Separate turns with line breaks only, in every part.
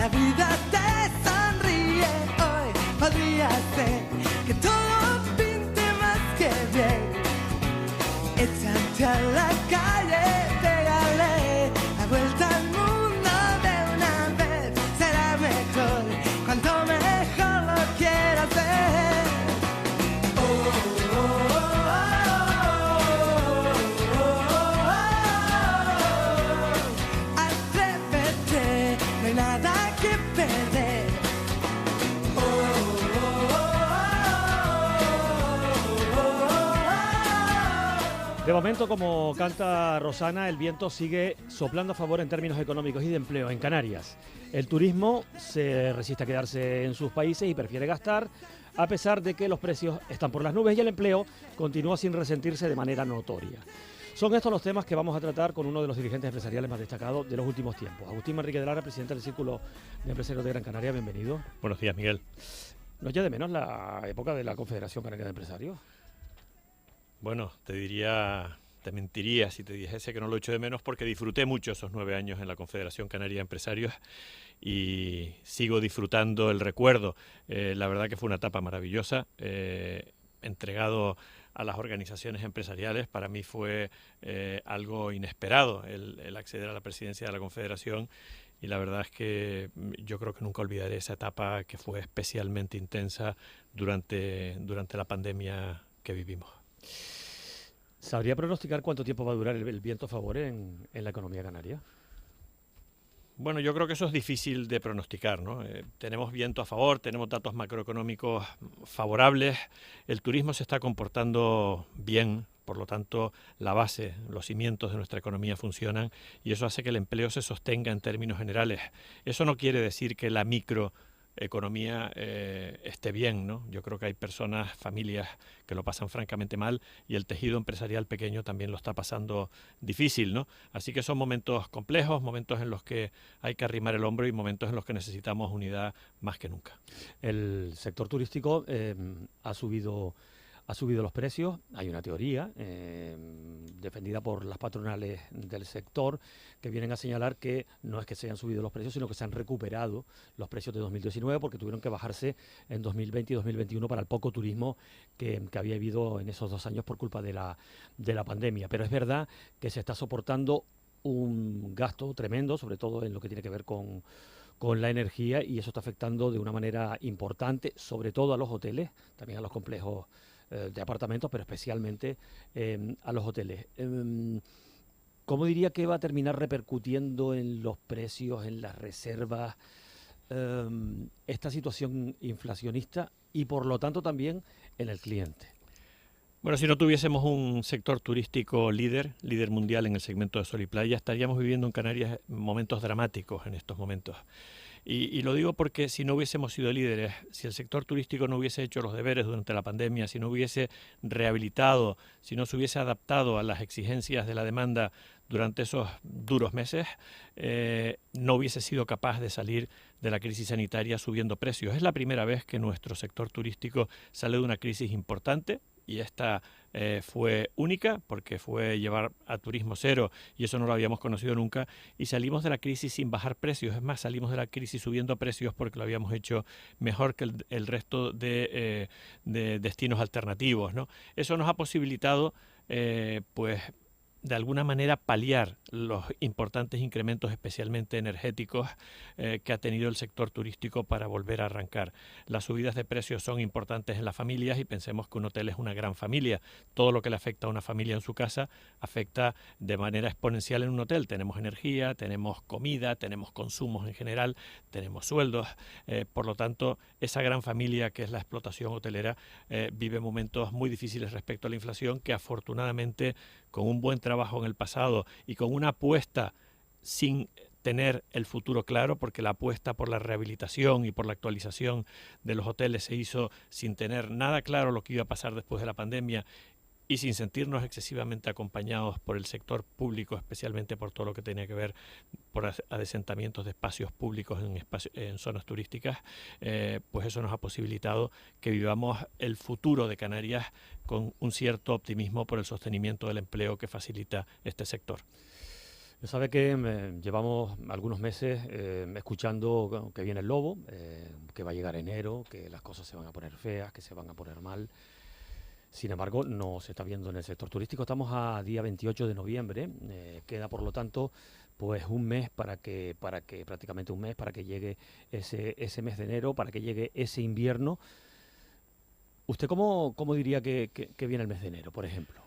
la vida te sonríe hoy. Podría ser que todo pinte más que bien. Échate a la calle, pégale la vuelta al mundo de una vez. Será mejor, cuanto mejor lo quieras ver. Oh, oh, oh, oh, oh, oh. Atrévete, no hay nada que perder. Oh, oh, oh, oh, oh.
De momento, como canta Rosana, el viento sigue soplando a favor en términos económicos y de empleo en Canarias. El turismo se resiste a quedarse en sus países y prefiere gastar, a pesar de que los precios están por las nubes y el empleo continúa sin resentirse de manera notoria. Son estos los temas que vamos a tratar con uno de los dirigentes empresariales más destacados de los últimos tiempos. Agustín Manrique de Lara, presidente del Círculo de Empresarios de Gran Canaria, bienvenido.
Buenos días, Miguel.
¿No echa de menos la época de la Confederación Canaria de Empresarios?
Bueno, te mentiría si te dijese que no lo echo de menos porque disfruté mucho esos 9 años en la Confederación Canaria de Empresarios y sigo disfrutando el recuerdo. La verdad que fue una etapa maravillosa, entregado a las organizaciones empresariales. Para mí fue algo inesperado el acceder a la presidencia de la Confederación y la verdad es que yo creo que nunca olvidaré esa etapa que fue especialmente intensa durante la pandemia que vivimos.
¿Sabría pronosticar cuánto tiempo va a durar el viento a favor en la economía canaria?
Bueno, yo creo que eso es difícil de pronosticar, ¿no? Tenemos viento a favor, tenemos datos macroeconómicos favorables, el turismo se está comportando bien, por lo tanto la base, los cimientos de nuestra economía funcionan y eso hace que el empleo se sostenga en términos generales. Eso no quiere decir que la microeconomía esté bien, ¿no? Yo creo que hay personas, familias que lo pasan francamente mal y el tejido empresarial pequeño también lo está pasando difícil, ¿no? Así que son momentos complejos, momentos en los que hay que arrimar el hombro y momentos en los que necesitamos unidad más que nunca.
El sector turístico ha subido los precios. Hay una teoría defendida por las patronales del sector que vienen a señalar que no es que se hayan subido los precios, sino que se han recuperado los precios de 2019 porque tuvieron que bajarse en 2020 y 2021 para el poco turismo que había habido en esos 2 años por culpa de la pandemia. Pero es verdad que se está soportando un gasto tremendo, sobre todo en lo que tiene que ver con la energía, y eso está afectando de una manera importante, sobre todo a los hoteles, también a los complejos de apartamentos, pero especialmente a los hoteles. ¿Cómo diría que va a terminar repercutiendo en los precios, en las reservas, esta situación inflacionista y por lo tanto también en el cliente?
Bueno, si no tuviésemos un sector turístico líder mundial en el segmento de sol y playa, estaríamos viviendo en Canarias momentos dramáticos en estos momentos. Y lo digo porque si no hubiésemos sido líderes, si el sector turístico no hubiese hecho los deberes durante la pandemia, si no hubiese rehabilitado, si no se hubiese adaptado a las exigencias de la demanda durante esos duros meses, no hubiese sido capaz de salir de la crisis sanitaria subiendo precios. Es la primera vez que nuestro sector turístico sale de una crisis importante. Y esta fue única porque fue llevar a turismo cero y eso no lo habíamos conocido nunca y salimos de la crisis sin bajar precios, es más, salimos de la crisis subiendo precios porque lo habíamos hecho mejor que el resto de destinos alternativos, ¿no? Eso nos ha posibilitado pues de alguna manera paliar los importantes incrementos, especialmente energéticos, que ha tenido el sector turístico para volver a arrancar. Las subidas de precios son importantes en las familias y pensemos que un hotel es una gran familia. Todo lo que le afecta a una familia en su casa afecta de manera exponencial en un hotel. Tenemos energía, tenemos comida, tenemos consumos en general, tenemos sueldos. Por lo tanto, esa gran familia que es la explotación hotelera vive momentos muy difíciles respecto a la inflación que afortunadamente con un buen trabajo en el pasado y con una apuesta sin tener el futuro claro, porque la apuesta por la rehabilitación y por la actualización de los hoteles se hizo sin tener nada claro lo que iba a pasar después de la pandemia y sin sentirnos excesivamente acompañados por el sector público, especialmente por todo lo que tenía que ver por adesentamientos de espacios públicos en zonas turísticas, pues eso nos ha posibilitado que vivamos el futuro de Canarias con un cierto optimismo por el sostenimiento del empleo que facilita este sector.
Sabe que llevamos algunos meses escuchando que viene el lobo, que va a llegar enero, que las cosas se van a poner feas, que se van a poner mal. Sin embargo, no se está viendo en el sector turístico. Estamos a día 28 de noviembre. Queda, por lo tanto, pues un mes prácticamente un mes para que llegue ese mes de enero, para que llegue ese invierno. ¿Usted cómo diría que viene el mes de enero, por ejemplo?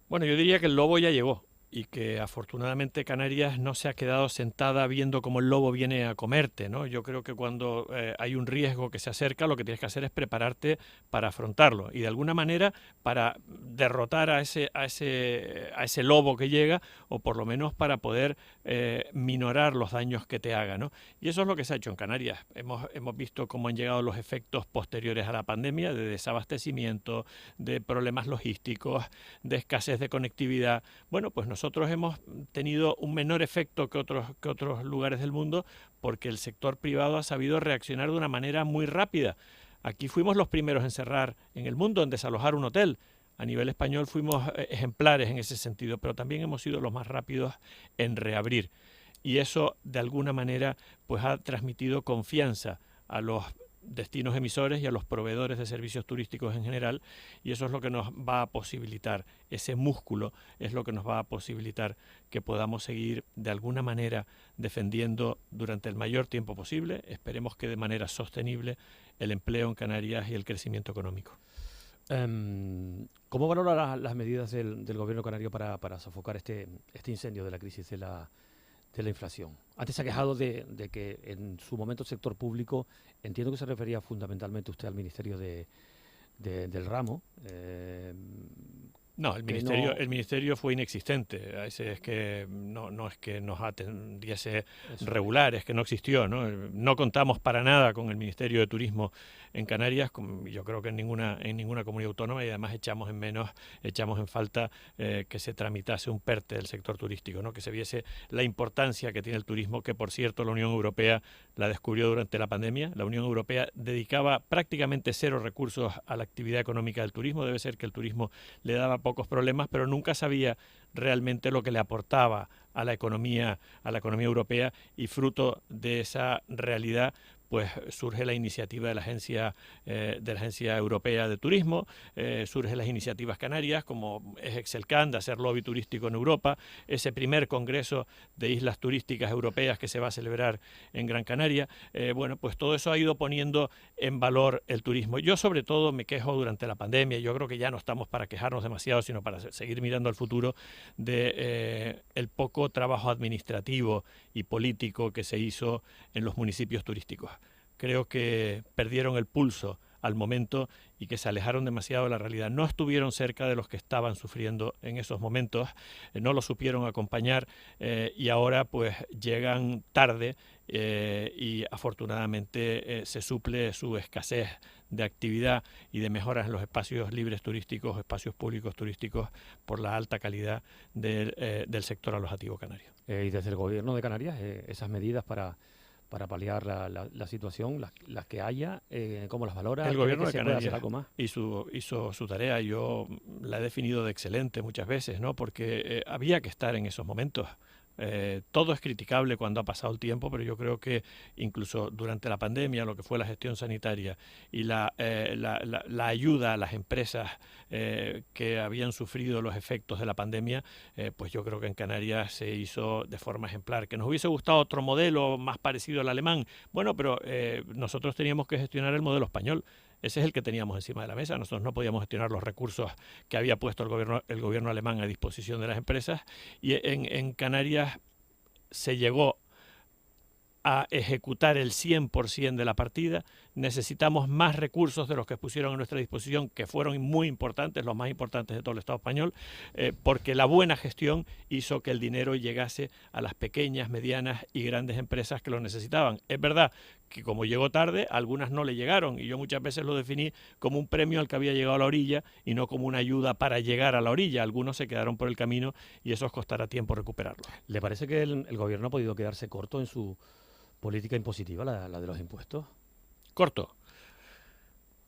Bueno, yo diría que el lobo ya llegó y que afortunadamente Canarias no se ha quedado sentada viendo cómo el lobo viene a comerte, ¿no? Yo creo que cuando hay un riesgo que se acerca, lo que tienes que hacer es prepararte para afrontarlo y de alguna manera para derrotar a ese lobo que llega, o por lo menos para poder minorar los daños que te haga, ¿no? Y eso es lo que se ha hecho en Canarias. Hemos visto cómo han llegado los efectos posteriores a la pandemia, de desabastecimiento, de problemas logísticos, de escasez de conectividad. Bueno, pues nosotros hemos tenido un menor efecto que otros lugares del mundo, porque el sector privado ha sabido reaccionar de una manera muy rápida. Aquí fuimos los primeros en cerrar en el mundo, en desalojar un hotel. A nivel español fuimos ejemplares en ese sentido, pero también hemos sido los más rápidos en reabrir. Y eso, de alguna manera, pues ha transmitido confianza a los destinos emisores y a los proveedores de servicios turísticos en general, y eso es lo que nos va a posibilitar, ese músculo es lo que nos va a posibilitar que podamos seguir de alguna manera defendiendo durante el mayor tiempo posible, esperemos que de manera sostenible, el empleo en Canarias y el crecimiento económico.
¿Cómo valora las medidas del gobierno canario para sofocar este incendio de la crisis de la inflación? Antes se ha quejado de que en su momento el sector público, entiendo que se refería fundamentalmente usted al Ministerio del Ramo.
No, el ministerio fue inexistente. Es que no es que nos atendiese regular, es que no existió, ¿no? No contamos para nada con el Ministerio de Turismo en Canarias, yo creo que en ninguna comunidad autónoma, y además echamos en falta que se tramitase un PERTE del sector turístico, ¿no? Que se viese la importancia que tiene el turismo, que por cierto la Unión Europea la descubrió durante la pandemia. La Unión Europea dedicaba prácticamente cero recursos a la actividad económica del turismo. Debe ser que el turismo le daba pocos problemas, pero nunca sabía realmente lo que le aportaba a la economía europea, y fruto de esa realidad pues surge la iniciativa de la Agencia Europea de Turismo, surgen las iniciativas canarias, como es Excelcan, de hacer lobby turístico en Europa, ese primer congreso de islas turísticas europeas que se va a celebrar en Gran Canaria. Bueno, pues todo eso ha ido poniendo en valor el turismo. Yo sobre todo me quejo durante la pandemia, yo creo que ya no estamos para quejarnos demasiado, sino para seguir mirando al futuro, de el poco trabajo administrativo y político que se hizo en los municipios turísticos. Creo que perdieron el pulso al momento y que se alejaron demasiado de la realidad. No estuvieron cerca de los que estaban sufriendo en esos momentos, no los supieron acompañar, y ahora pues llegan tarde, y afortunadamente se suple su escasez de actividad y de mejoras en los espacios libres turísticos, espacios públicos turísticos, por la alta calidad del sector alojativo canario.
Y desde el gobierno de Canarias, esas medidas para paliar la situación, las que haya, ¿cómo las valora?
El gobierno de Canarias
hizo
su tarea. Yo la he definido de excelente muchas veces, ¿no? Porque había que estar en esos momentos. Todo es criticable cuando ha pasado el tiempo, pero yo creo que incluso durante la pandemia, lo que fue la gestión sanitaria y la ayuda a las empresas que habían sufrido los efectos de la pandemia, pues yo creo que en Canarias se hizo de forma ejemplar. Que nos hubiese gustado otro modelo más parecido al alemán, bueno, pero nosotros teníamos que gestionar el modelo español. Ese es el que teníamos encima de la mesa. Nosotros no podíamos gestionar los recursos que había puesto el gobierno alemán a disposición de las empresas, y en Canarias se llegó a ejecutar el 100% de la partida. Necesitamos más recursos de los que pusieron a nuestra disposición, que fueron muy importantes, los más importantes de todo el Estado español, porque la buena gestión hizo que el dinero llegase a las pequeñas, medianas y grandes empresas que lo necesitaban. Es verdad que como llegó tarde, algunas no le llegaron, y yo muchas veces lo definí como un premio al que había llegado a la orilla y no como una ayuda para llegar a la orilla. Algunos se quedaron por el camino y eso os costará tiempo recuperarlo.
¿Le parece que el gobierno ha podido quedarse corto en su política impositiva, la de los impuestos?
Corto.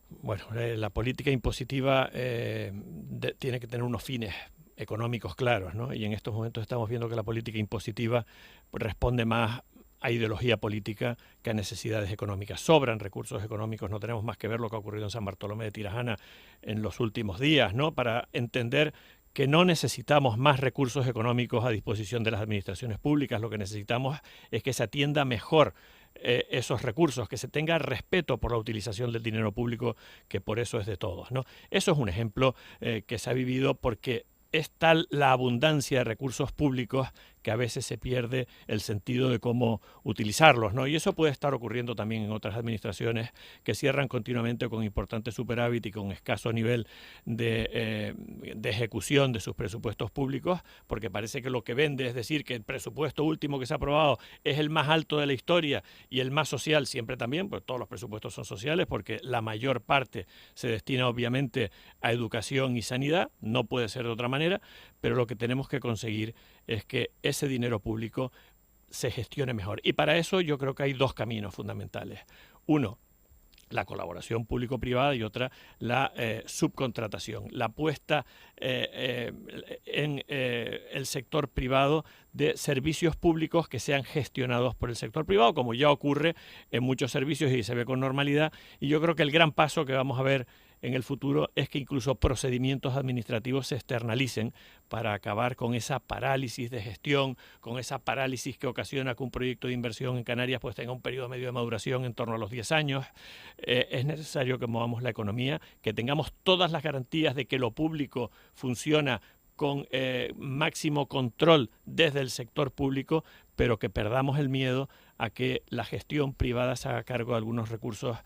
Bueno, la política impositiva tiene que tener unos fines económicos claros, ¿no? Y en estos momentos estamos viendo que la política impositiva responde más a ideología política que a necesidades económicas. Sobran recursos económicos, no tenemos más que ver lo que ha ocurrido en San Bartolomé de Tirajana en los últimos días, ¿no? Para entender que no necesitamos más recursos económicos a disposición de las administraciones públicas, lo que necesitamos es que se atienda mejor esos recursos, que se tenga respeto por la utilización del dinero público, que por eso es de todos, ¿no? Eso es un ejemplo que se ha vivido porque es tal la abundancia de recursos públicos que a veces se pierde el sentido de cómo utilizarlos, ¿no? Y eso puede estar ocurriendo también en otras administraciones que cierran continuamente con importante superávit y con escaso nivel de ejecución de sus presupuestos públicos, porque parece que lo que vende, es decir, que el presupuesto último que se ha aprobado es el más alto de la historia y el más social siempre también, pues todos los presupuestos son sociales porque la mayor parte se destina obviamente a educación y sanidad, no puede ser de otra manera, pero lo que tenemos que conseguir es que ese dinero público se gestione mejor. Y para eso yo creo que hay dos caminos fundamentales. Uno, la colaboración público-privada y otra, la subcontratación, la puesta en el sector privado de servicios públicos que sean gestionados por el sector privado, como ya ocurre en muchos servicios y se ve con normalidad. Y yo creo que el gran paso que vamos a ver en el futuro es que incluso procedimientos administrativos se externalicen para acabar con esa parálisis de gestión, con esa parálisis que ocasiona que un proyecto de inversión en Canarias pues tenga un periodo medio de maduración en torno a los 10 años. Es necesario que movamos la economía, que tengamos todas las garantías de que lo público funciona con máximo control desde el sector público, pero que perdamos el miedo a que la gestión privada se haga cargo de algunos recursos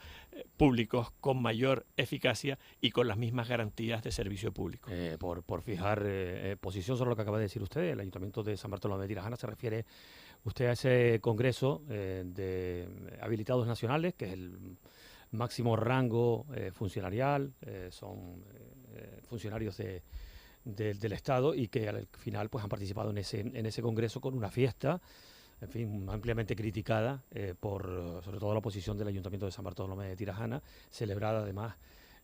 públicos con mayor eficacia y con las mismas garantías de servicio público.
Por fijar posición sobre lo que acaba de decir usted, el Ayuntamiento de San Bartolomé de Tirajana, ¿se refiere usted a ese congreso de habilitados nacionales, que es el máximo rango funcionarial, son funcionarios del Estado y que al final pues han participado en ese congreso con una fiesta, en fin, ampliamente criticada por sobre todo la oposición del Ayuntamiento de San Bartolomé de Tirajana, celebrada además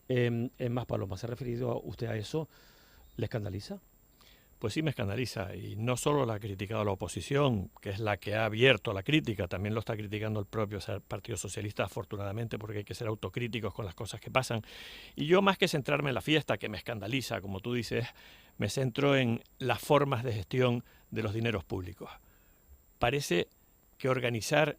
en Maspalomas? ¿Se ha referido usted a eso? ¿Le escandaliza?
Pues sí me escandaliza, y no solo la ha criticado la oposición, que es la que ha abierto la crítica, también lo está criticando el propio Partido Socialista, afortunadamente, porque hay que ser autocríticos con las cosas que pasan. Y yo, más que centrarme en la fiesta, que me escandaliza, como tú dices, me centro en las formas de gestión de los dineros públicos. Parece que organizar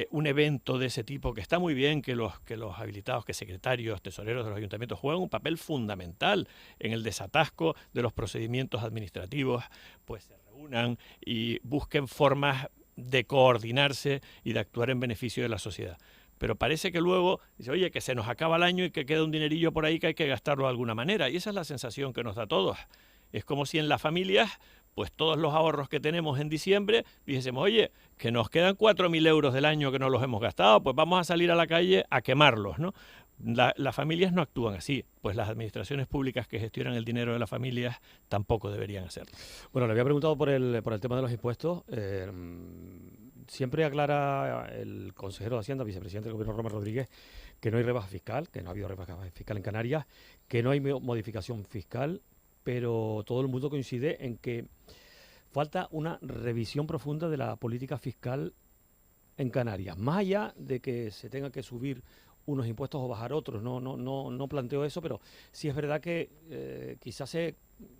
un evento de ese tipo, que está muy bien que los habilitados, que secretarios, tesoreros de los ayuntamientos juegan un papel fundamental en el desatasco de los procedimientos administrativos, pues se reúnan y busquen formas de coordinarse y de actuar en beneficio de la sociedad. Pero parece que luego dice, oye, que se nos acaba el año y que queda un dinerillo por ahí que hay que gastarlo de alguna manera. Y esa es la sensación que nos da a todos. Es como si en las familias, pues todos los ahorros que tenemos en diciembre, dijésemos, oye, que nos quedan 4.000 euros del año que no los hemos gastado, pues vamos a salir a la calle a quemarlos, ¿no? Las familias no actúan así, pues las administraciones públicas que gestionan el dinero de las familias tampoco deberían hacerlo.
Bueno, le había preguntado por el tema de los impuestos. Siempre aclara el consejero de Hacienda, vicepresidente del Gobierno, Romer Rodríguez, que no hay rebaja fiscal, que no ha habido rebaja fiscal en Canarias, que no hay modificación fiscal, pero todo el mundo coincide en que falta una revisión profunda de la política fiscal en Canarias. Más allá de que se tenga que subir unos impuestos o bajar otros, no planteo eso, pero sí es verdad que quizás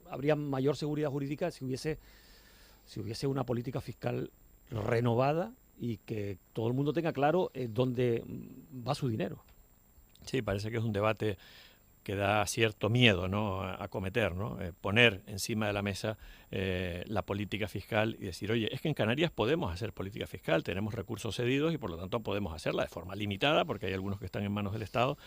habría mayor seguridad jurídica si hubiese una política fiscal renovada y que todo el mundo tenga claro dónde va su dinero.
Sí, parece que es un debate que da cierto miedo, ¿no?, a acometer, ¿no? Poner encima de la mesa la política fiscal y decir, oye, es que en Canarias podemos hacer política fiscal, tenemos recursos cedidos y por lo tanto podemos hacerla de forma limitada, porque hay algunos que están en manos del Estado,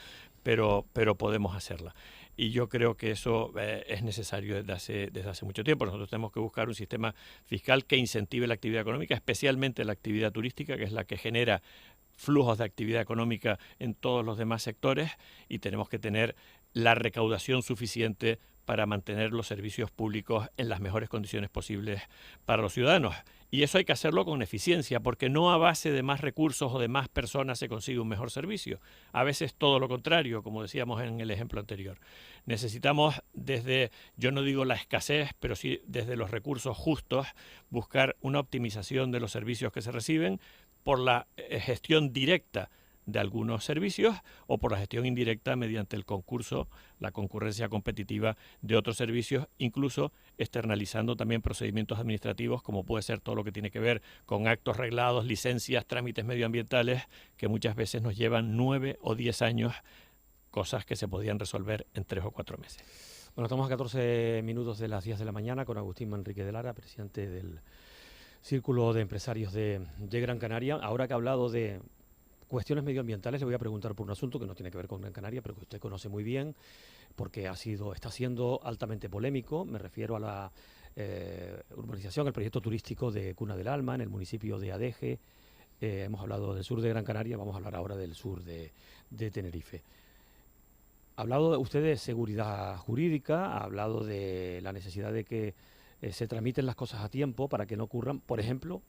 pero podemos hacerla. Y yo creo que eso es necesario desde hace mucho tiempo. Nosotros tenemos que buscar un sistema fiscal que incentive la actividad económica, especialmente la actividad turística, que es la que genera flujos de actividad económica en todos los demás sectores, y tenemos que tener la recaudación suficiente para mantener los servicios públicos en las mejores condiciones posibles para los ciudadanos. Y eso hay que hacerlo con eficiencia, porque no a base de más recursos o de más personas se consigue un mejor servicio. A veces todo lo contrario, como decíamos en el ejemplo anterior. Necesitamos desde, yo no digo la escasez, pero sí desde los recursos justos, buscar una optimización de los servicios que se reciben por la gestión directa de algunos servicios o por la gestión indirecta mediante el concurso, la concurrencia competitiva de otros servicios, incluso externalizando también procedimientos administrativos, como puede ser todo lo que tiene que ver con actos reglados, licencias, trámites medioambientales, que muchas veces nos llevan 9 o 10 años, cosas que se podían resolver en 3 o 4 meses.
Bueno, estamos a 14 minutos de las 10 de la mañana con Agustín Manrique de Lara, presidente del Círculo de Empresarios de Gran Canaria. Ahora que ha hablado de cuestiones medioambientales, le voy a preguntar por un asunto que no tiene que ver con Gran Canaria, pero que usted conoce muy bien, porque está siendo altamente polémico. Me refiero a la urbanización, el proyecto turístico de Cuna del Alma, en el municipio de Adeje. Hemos hablado del sur de Gran Canaria, vamos a hablar ahora del sur de Tenerife. Ha hablado usted de seguridad jurídica, ha hablado de la necesidad de que se tramiten las cosas a tiempo para que no ocurran, por ejemplo,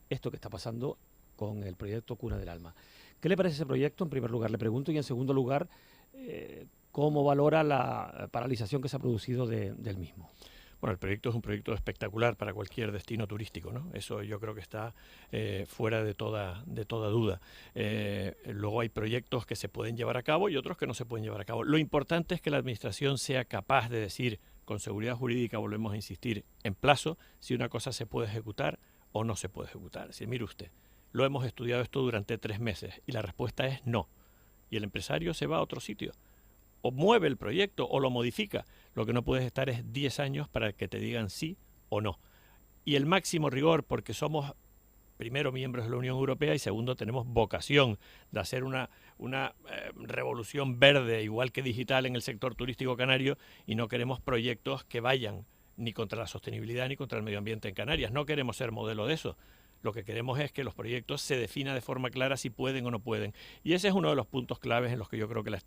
esto que está pasando con el proyecto Cuna del Alma. ¿Qué le parece ese proyecto? En primer lugar, le pregunto, y en segundo lugar, ¿cómo valora la paralización que se ha producido del mismo?
Bueno, el proyecto es un proyecto espectacular para cualquier destino turístico, ¿no? Eso yo creo que está fuera de toda duda. Luego hay proyectos que se pueden llevar a cabo y otros que no se pueden llevar a cabo. Lo importante es que la Administración sea capaz de decir, con seguridad jurídica, volvemos a insistir, en plazo, si una cosa se puede ejecutar o no se puede ejecutar. Si mire usted, lo hemos estudiado esto durante 3 meses y la respuesta es no. Y el empresario se va a otro sitio. O mueve el proyecto o lo modifica. Lo que no puedes estar es 10 años para que te digan sí o no. Y el máximo rigor, porque somos primero miembros de la Unión Europea y segundo tenemos vocación de hacer una revolución verde, igual que digital en el sector turístico canario, y no queremos proyectos que vayan ni contra la sostenibilidad ni contra el medio ambiente en Canarias. No queremos ser modelo de eso. Lo que queremos es que los proyectos se definan de forma clara si pueden o no pueden. Y ese es uno de los puntos claves en los que yo creo que la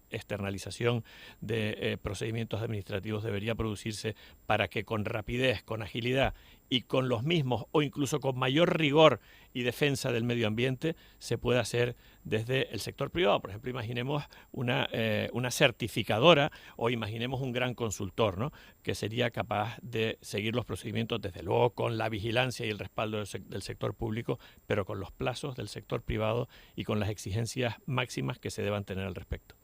externalización de procedimientos administrativos debería producirse para que con rapidez, con agilidad y con los mismos o incluso con mayor rigor y defensa del medio ambiente se pueda hacer desde el sector privado. Por ejemplo, imaginemos una certificadora o imaginemos un gran consultor, ¿no?, que sería capaz de seguir los procedimientos, desde luego con la vigilancia y el respaldo del sector público, pero con los plazos del sector privado y con las exigencias máximas que se deban tener al respecto.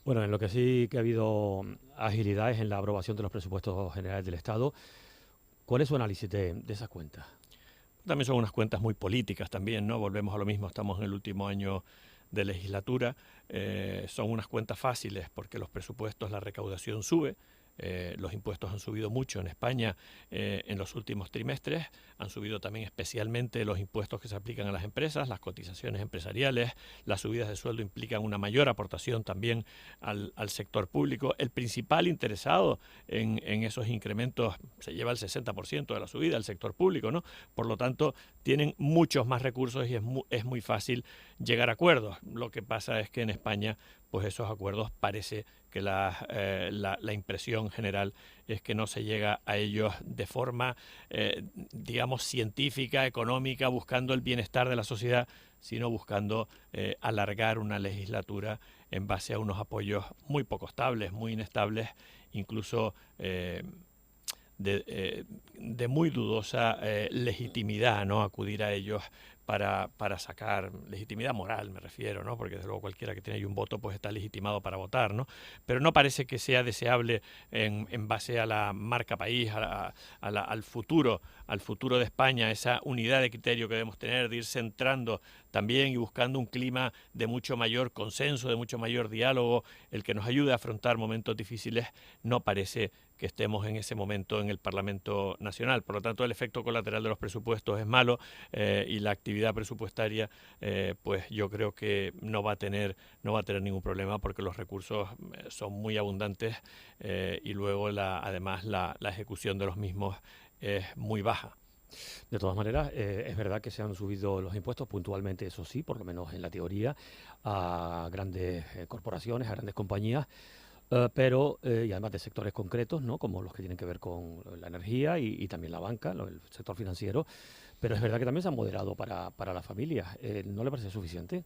Bueno, en lo que sí que ha habido agilidad es en la aprobación de los presupuestos generales del Estado. ¿Cuál es su análisis de esas cuentas?
También son unas cuentas muy políticas también, ¿no? Volvemos a lo mismo, estamos en el último año de legislatura. Son unas cuentas fáciles porque los presupuestos, la recaudación sube. Los impuestos han subido mucho en España en los últimos trimestres, han subido también especialmente los impuestos que se aplican a las empresas, las cotizaciones empresariales, las subidas de sueldo implican una mayor aportación también al sector público. El principal interesado en esos incrementos se lleva el 60% de la subida, el sector público, ¿no? Por lo tanto, tienen muchos más recursos y es muy fácil llegar a acuerdos. Lo que pasa es que en España, pues esos acuerdos parece que la impresión general es que no se llega a ellos de forma, digamos, científica, económica, buscando el bienestar de la sociedad, sino buscando alargar una legislatura en base a unos apoyos muy poco estables, muy inestables, incluso de muy dudosa legitimidad, ¿no?, acudir a ellos para sacar legitimidad moral, me refiero, ¿no?, porque desde luego cualquiera que tiene ahí un voto pues está legitimado para votar, ¿no?, pero no parece que sea deseable en base a la marca país, al futuro de España, esa unidad de criterio que debemos tener, de ir centrando también y buscando un clima de mucho mayor consenso, de mucho mayor diálogo, el que nos ayude a afrontar momentos difíciles. No parece que estemos en ese momento en el Parlamento Nacional. Por lo tanto, el efecto colateral de los presupuestos es malo y la actividad presupuestaria, pues yo creo que no va a tener ningún problema porque los recursos son muy abundantes y luego además la ejecución de los mismos es muy baja.
De todas maneras, es verdad que se han subido los impuestos puntualmente, eso sí, por lo menos en la teoría, a grandes corporaciones, a grandes compañías. pero y además de sectores concretos, ¿no? Como los que tienen que ver con la energía y también la banca, el sector financiero, pero es verdad que también se han moderado para las familias. ¿No le parece suficiente?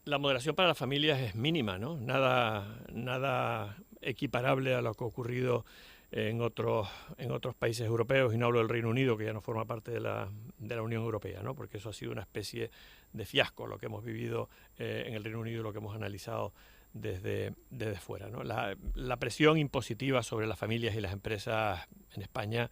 La moderación para las familias es mínima, ¿no? Nada equiparable a lo que ha ocurrido en otros países europeos, y no hablo del Reino Unido, que ya no forma parte de la Unión Europea, ¿no? Porque eso ha sido una especie de fiasco lo que hemos vivido en el Reino Unido y lo que hemos analizado desde fuera, ¿no? La presión impositiva sobre las familias y las empresas en España,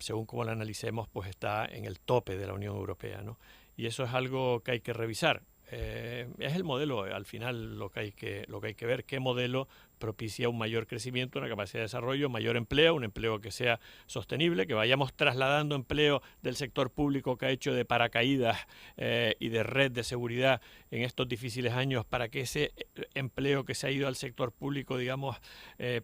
según como la analicemos, pues está en el tope de la Unión Europea, ¿no? Y eso es algo que hay que revisar. Es el modelo, al final, lo que hay que ver, qué modelo propicia un mayor crecimiento, una capacidad de desarrollo, mayor empleo, un empleo que sea sostenible, que vayamos trasladando empleo del sector público que ha hecho de paracaídas y de red de seguridad en estos difíciles años, para que ese empleo que se ha ido al sector público, digamos,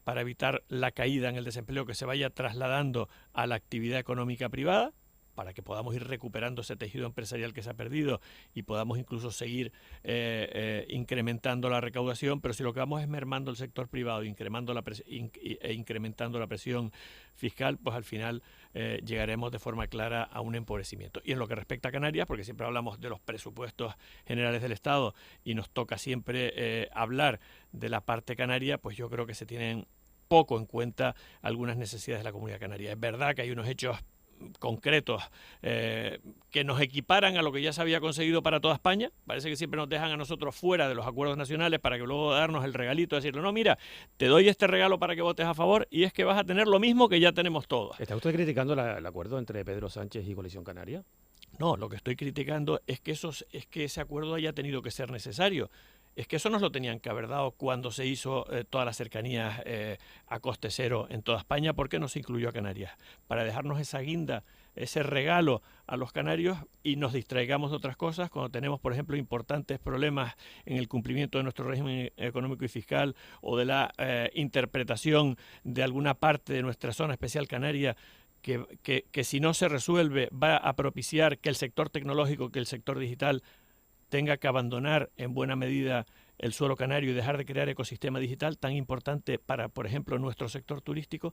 para evitar la caída en el desempleo, que se vaya trasladando a la actividad económica privada, para que podamos ir recuperando ese tejido empresarial que se ha perdido y podamos incluso seguir incrementando la recaudación. Pero si lo que vamos es mermando el sector privado e incrementando la presión fiscal, pues al final llegaremos de forma clara a un empobrecimiento. Y en lo que respecta a Canarias, porque siempre hablamos de los presupuestos generales del Estado y nos toca siempre hablar de la parte canaria, pues yo creo que se tienen poco en cuenta algunas necesidades de la comunidad canaria. Es verdad que hay unos hechos concretos que nos equiparan a lo que ya se había conseguido para toda España. Parece que siempre nos dejan a nosotros fuera de los acuerdos nacionales para que luego darnos el regalito, decirle, no, mira, te doy este regalo para que votes a favor y es que vas a tener lo mismo que ya tenemos todos.
¿Está usted criticando el acuerdo entre Pedro Sánchez y Coalición Canaria?
No, lo que estoy criticando es que ese acuerdo haya tenido que ser necesario. Es que eso nos lo tenían que haber dado cuando se hizo todas las cercanías a coste cero en toda España. ¿Por qué no se incluyó a Canarias? Para dejarnos esa guinda, ese regalo a los canarios y nos distraigamos de otras cosas cuando tenemos, por ejemplo, importantes problemas en el cumplimiento de nuestro régimen económico y fiscal o de la interpretación de alguna parte de nuestra zona especial canaria, que si no se resuelve va a propiciar que el sector tecnológico, que el sector digital tenga que abandonar en buena medida el suelo canario y dejar de crear ecosistema digital tan importante para, por ejemplo, nuestro sector turístico.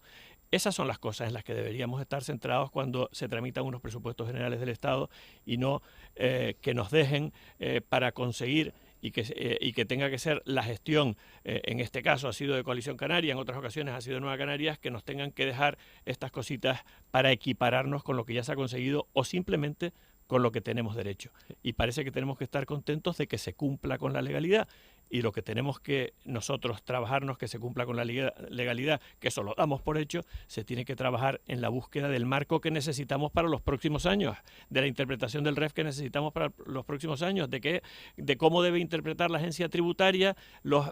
Esas son las cosas en las que deberíamos estar centrados cuando se tramitan unos presupuestos generales del Estado y no que nos dejen para conseguir y que tenga que ser la gestión, en este caso ha sido de Coalición Canaria, en otras ocasiones ha sido de Nueva Canarias, que nos tengan que dejar estas cositas para equipararnos con lo que ya se ha conseguido o simplemente con lo que tenemos derecho. Y parece que tenemos que estar contentos de que se cumpla con la legalidad, y lo que tenemos que nosotros trabajarnos que se cumpla con la legalidad, que eso lo damos por hecho, se tiene que trabajar en la búsqueda del marco que necesitamos para los próximos años, de la interpretación del REF que necesitamos para los próximos años, de cómo debe interpretar la agencia tributaria las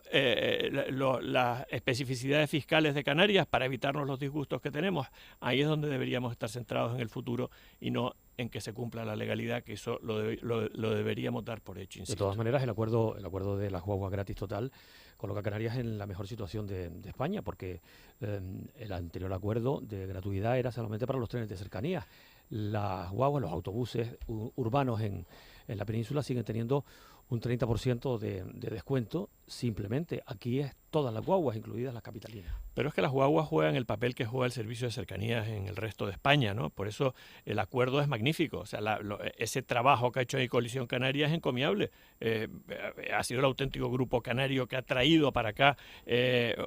especificidades fiscales de Canarias para evitarnos los disgustos que tenemos. Ahí es donde deberíamos estar centrados en el futuro y no en que se cumpla la legalidad, que eso lo deberíamos dar por hecho, insisto.
De todas maneras, el acuerdo de las guaguas gratis total coloca a Canarias en la mejor situación de España, porque el anterior acuerdo de gratuidad era solamente para los trenes de cercanías. Las guaguas, los autobuses urbanos en la península siguen teniendo un 30% de descuento simplemente. Aquí es todas las guaguas, incluidas las capitalinas.
Pero es que las guaguas juegan el papel que juega el servicio de cercanías en el resto de España, ¿no? Por eso el acuerdo es magnífico. O sea, ese trabajo que ha hecho ahí Coalición Canaria es encomiable. Ha sido el auténtico grupo canario que ha traído para acá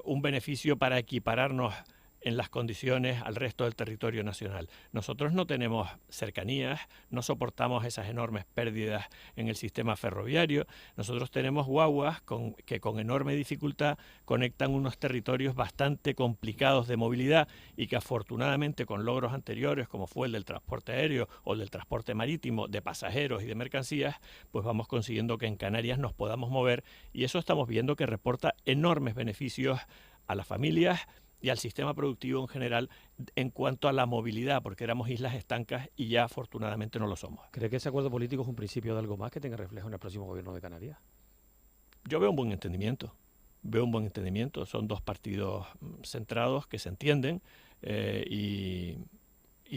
un beneficio para equipararnos en las condiciones al resto del territorio nacional. Nosotros no tenemos cercanías, no soportamos esas enormes pérdidas en el sistema ferroviario. Nosotros tenemos guaguas que con enorme dificultad conectan unos territorios bastante complicados de movilidad y que afortunadamente con logros anteriores, como fue el del transporte aéreo o el del transporte marítimo de pasajeros y de mercancías, pues vamos consiguiendo que en Canarias nos podamos mover, y eso estamos viendo que reporta enormes beneficios a las familias y al sistema productivo en general en cuanto a la movilidad, porque éramos islas estancas y ya afortunadamente no lo somos.
¿Cree que ese acuerdo político es un principio de algo más que tenga reflejo en el próximo gobierno de Canarias?
Yo veo un buen entendimiento. Son dos partidos centrados que se entienden y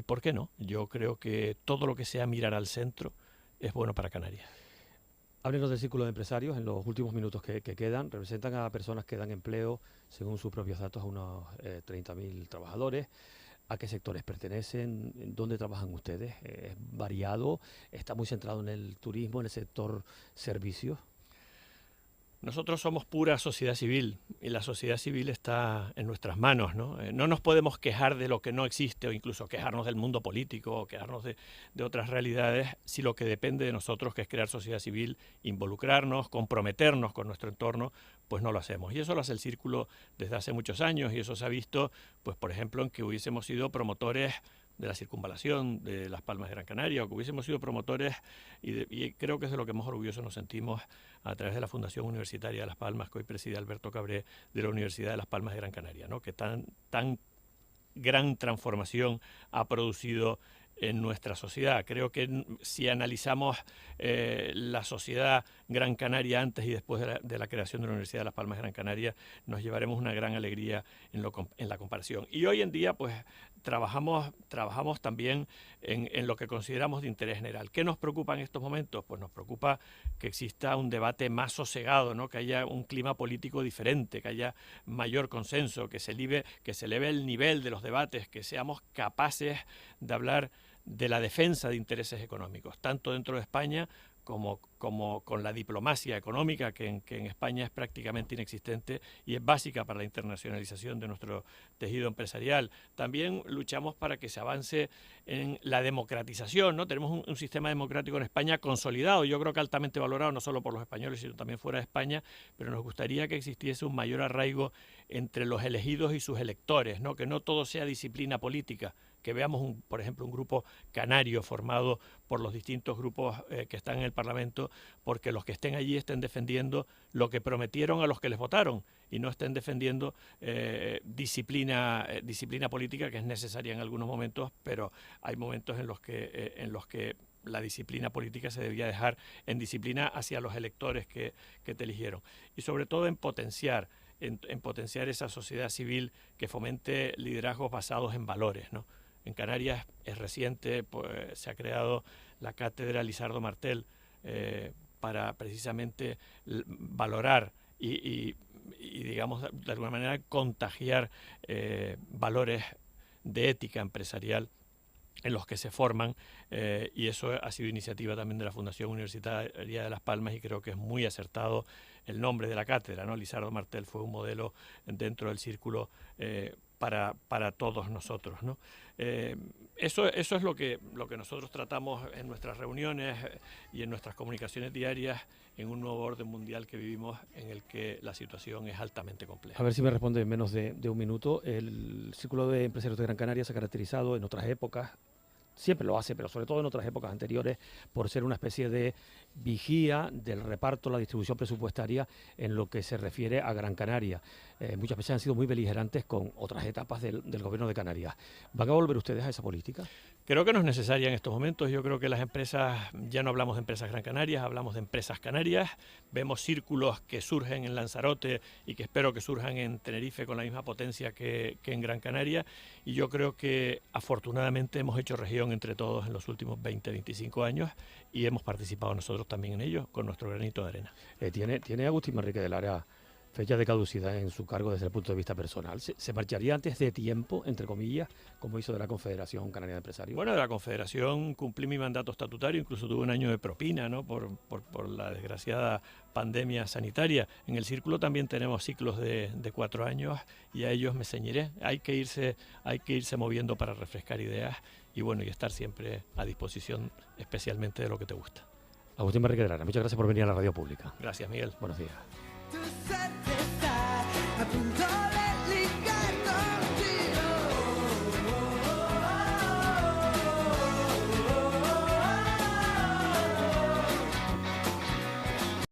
¿por qué no? Yo creo que todo lo que sea mirar al centro es bueno para Canarias.
Háblenos del círculo de empresarios en los últimos minutos que quedan. Representan a personas que dan empleo, según sus propios datos, a unos 30.000 trabajadores. ¿A qué sectores pertenecen? ¿Dónde trabajan ustedes? ¿Es variado? ¿Está muy centrado en el turismo, en el sector servicios?
Nosotros somos pura sociedad civil y la sociedad civil está en nuestras manos, ¿no? No nos podemos quejar de lo que no existe o incluso quejarnos del mundo político o quejarnos de otras realidades si lo que depende de nosotros, que es crear sociedad civil, involucrarnos, comprometernos con nuestro entorno, pues no lo hacemos. Y eso lo hace el Círculo desde hace muchos años y eso se ha visto, pues por ejemplo, en que hubiésemos sido promotores de la circunvalación de Las Palmas de Gran Canaria, o que hubiésemos sido promotores, y creo que es de lo que más orgullosos nos sentimos a través de la Fundación Universitaria de Las Palmas, que hoy preside Alberto Cabré, de la Universidad de Las Palmas de Gran Canaria, ¿no? Que tan gran transformación ha producido en nuestra sociedad. Creo que si analizamos la sociedad Gran Canaria antes y después de la creación de la Universidad de Las Palmas de Gran Canaria, nos llevaremos una gran alegría en la comparación. Y hoy en día, pues, trabajamos también en lo que consideramos de interés general. ¿Qué nos preocupa en estos momentos? Pues nos preocupa que exista un debate más sosegado, ¿no? Que haya un clima político diferente, que haya mayor consenso, que se eleve el nivel de los debates, que seamos capaces de hablar de la defensa de intereses económicos, tanto dentro de España como con la diplomacia económica, que en España es prácticamente inexistente y es básica para la internacionalización de nuestro tejido empresarial. También luchamos para que se avance en la democratización, ¿no? Tenemos un sistema democrático en España consolidado, yo creo que altamente valorado, no solo por los españoles, sino también fuera de España, pero nos gustaría que existiese un mayor arraigo entre los elegidos y sus electores, ¿no? Que no todo sea disciplina política, que veamos, por ejemplo, un grupo canario formado por los distintos grupos que están en el Parlamento, porque los que estén allí estén defendiendo lo que prometieron a los que les votaron y no estén defendiendo disciplina política, que es necesaria en algunos momentos, pero hay momentos en los que la disciplina política se debía dejar en disciplina hacia los electores que te eligieron. Y sobre todo en potenciar esa sociedad civil que fomente liderazgos basados en valores, ¿no? En Canarias es reciente, pues, se ha creado la cátedra Lizardo Martel para precisamente valorar y digamos, de alguna manera contagiar valores de ética empresarial en los que se forman, y eso ha sido iniciativa también de la Fundación Universitaria de Las Palmas, y creo que es muy acertado el nombre de la cátedra, ¿no? Lizardo Martel fue un modelo dentro del Círculo para todos nosotros, ¿no? Eso es lo que nosotros tratamos en nuestras reuniones y en nuestras comunicaciones diarias en un nuevo orden mundial que vivimos, en el que la situación es altamente compleja.
A ver si me responde en menos de un minuto. El Círculo de Empresarios de Gran Canaria se ha caracterizado en otras épocas, siempre lo hace, pero sobre todo en otras épocas anteriores, por ser una especie de vigía del reparto, la distribución presupuestaria en lo que se refiere a Gran Canaria. Muchas veces han sido muy beligerantes con otras etapas del gobierno de Canarias. ¿Van a volver ustedes a esa política?
Creo que no es necesaria en estos momentos. Yo creo que las empresas, ya no hablamos de empresas Gran Canarias, hablamos de empresas canarias. Vemos círculos que surgen en Lanzarote y que espero que surjan en Tenerife con la misma potencia que en Gran Canaria. Y yo creo que afortunadamente hemos hecho región entre todos en los últimos 20, 25 años y hemos participado nosotros también en ello con nuestro granito de arena.
¿Tiene Agustín Manrique de Lara fecha de caducidad en su cargo desde el punto de vista personal? ¿Se marcharía antes de tiempo, entre comillas, como hizo de la Confederación Canaria de Empresarios?
Bueno, de la Confederación cumplí mi mandato estatutario, incluso tuve un año de propina, ¿no? por la desgraciada pandemia sanitaria. En el Círculo también tenemos ciclos de 4 años y a ellos me ceñiré. Hay que irse moviendo para refrescar ideas y bueno, y estar siempre a disposición, especialmente de lo que te gusta.
Agustín Manrique de Lara, muchas gracias por venir a la radio pública.
Gracias, Miguel.
Buenos días.
Tu certeza a punto